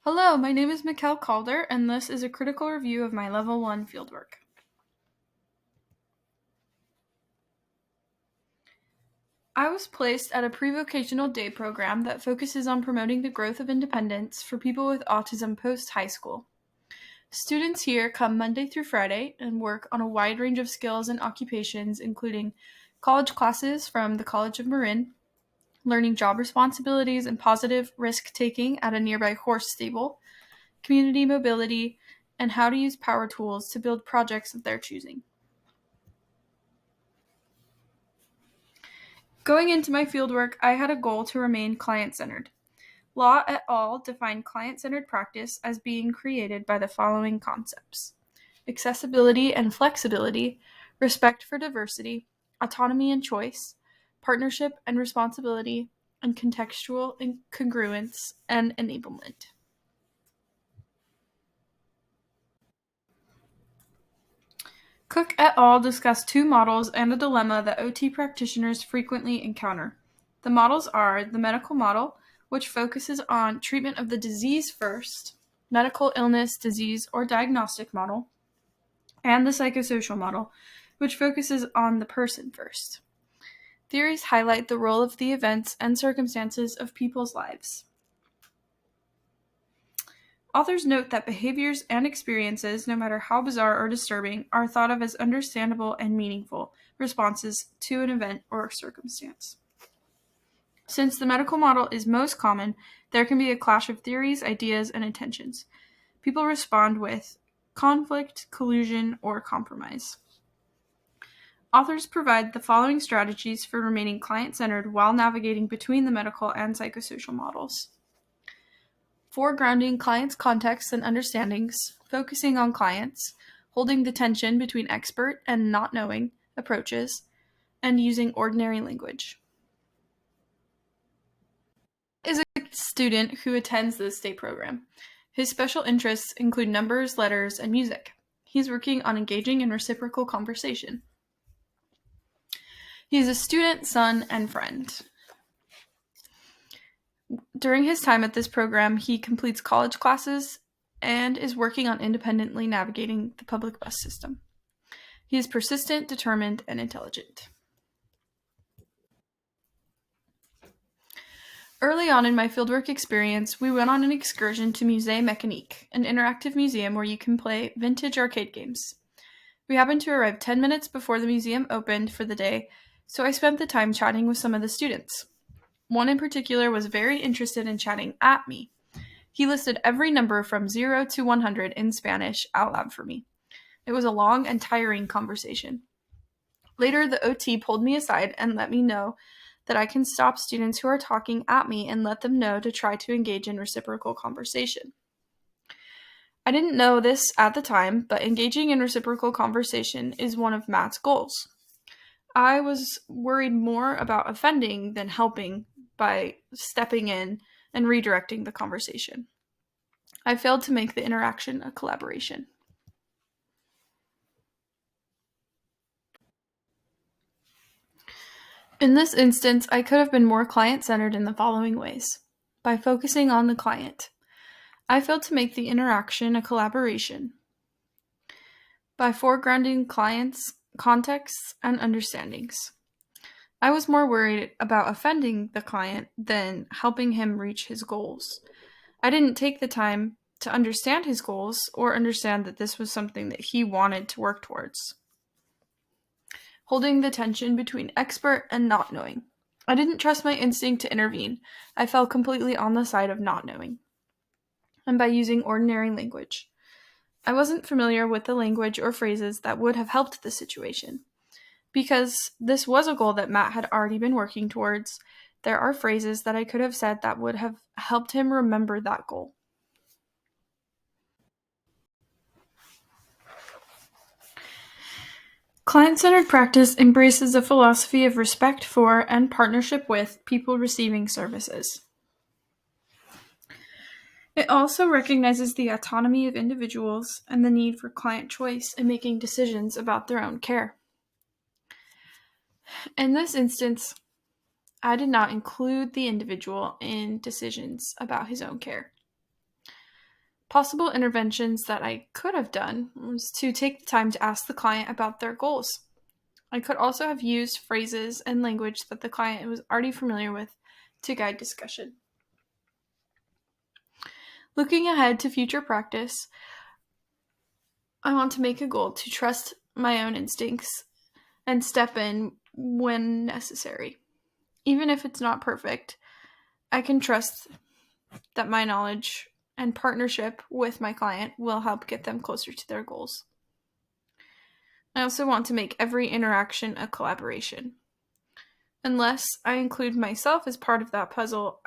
Hello, my name is Mikkel Calder, and this is a critical review of my Level 1 fieldwork. I was placed at a pre-vocational day program that focuses on promoting the growth of independence for people with autism post-high school. Students here come Monday through Friday and work on a wide range of skills and occupations, including college classes from the College of Marin, learning job responsibilities and positive risk-taking at a nearby horse stable, community mobility, and how to use power tools to build projects of their choosing. Going into my fieldwork, I had a goal to remain client-centered. Law et al. Defined client-centered practice as being created by the following concepts: accessibility and flexibility, respect for diversity, autonomy and choice, partnership and responsibility, and contextual congruence and enablement. Cook et al. Discussed two models and a dilemma that OT practitioners frequently encounter. The models are the medical model, which focuses on treatment of the disease first, medical illness, disease, or diagnostic model, and the psychosocial model, which focuses on the person first. Theories highlight the role of the events and circumstances of people's lives. Authors note that behaviors and experiences, no matter how bizarre or disturbing, are thought of as understandable and meaningful responses to an event or circumstance. Since the medical model is most common, there can be a clash of theories, ideas, and intentions. People respond with conflict, collusion, or compromise. Authors provide the following strategies for remaining client-centered while navigating between the medical and psychosocial models. Foregrounding clients' contexts and understandings, focusing on clients, holding the tension between expert and not knowing approaches, and using ordinary language. Is a student who attends this day program. His special interests include numbers, letters, and music. He's working on engaging in reciprocal conversation. He is a student, son, and friend. During his time at this program, he completes college classes and is working on independently navigating the public bus system. He is persistent, determined, and intelligent. Early on in my fieldwork experience, we went on an excursion to Musée Mécanique, an interactive museum where you can play vintage arcade games. We happened to arrive 10 minutes before the museum opened for the day, so I spent the time chatting with some of the students. One in particular was very interested in chatting at me. He listed every number from 0 to 100 in Spanish out loud for me. It was a long and tiring conversation. Later, the OT pulled me aside and let me know that I can stop students who are talking at me and let them know to try to engage in reciprocal conversation. I didn't know this at the time, but engaging in reciprocal conversation is one of Matt's goals. I was worried more about offending than helping by stepping in and redirecting the conversation. I failed to make the interaction a collaboration. In this instance, I could have been more client-centered in the following ways. By focusing on the client, I failed to make the interaction a collaboration. By foregrounding clients' contexts and understandings, I was more worried about offending the client than helping him reach his goals. I didn't take the time to understand his goals or understand that this was something that he wanted to work towards. Holding the tension between expert and not knowing. I didn't trust my instinct to intervene. I fell completely on the side of not knowing. And by using ordinary language. I wasn't familiar with the language or phrases that would have helped the situation. Because this was a goal that Matt had already been working towards, there are phrases that I could have said that would have helped him remember that goal. Client-centered practice embraces a philosophy of respect for and partnership with people receiving services. It also recognizes the autonomy of individuals and the need for client choice in making decisions about their own care. In this instance, I did not include the individual in decisions about his own care. Possible interventions that I could have done was to take the time to ask the client about their goals. I could also have used phrases and language that the client was already familiar with to guide discussion. Looking ahead to future practice, I want to make a goal to trust my own instincts and step in when necessary. Even if it's not perfect, I can trust that my knowledge and partnership with my client will help get them closer to their goals. I also want to make every interaction a collaboration. Unless I include myself as part of that puzzle,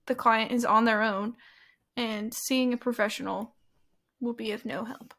the client is on their own, and seeing a professional will be of no help.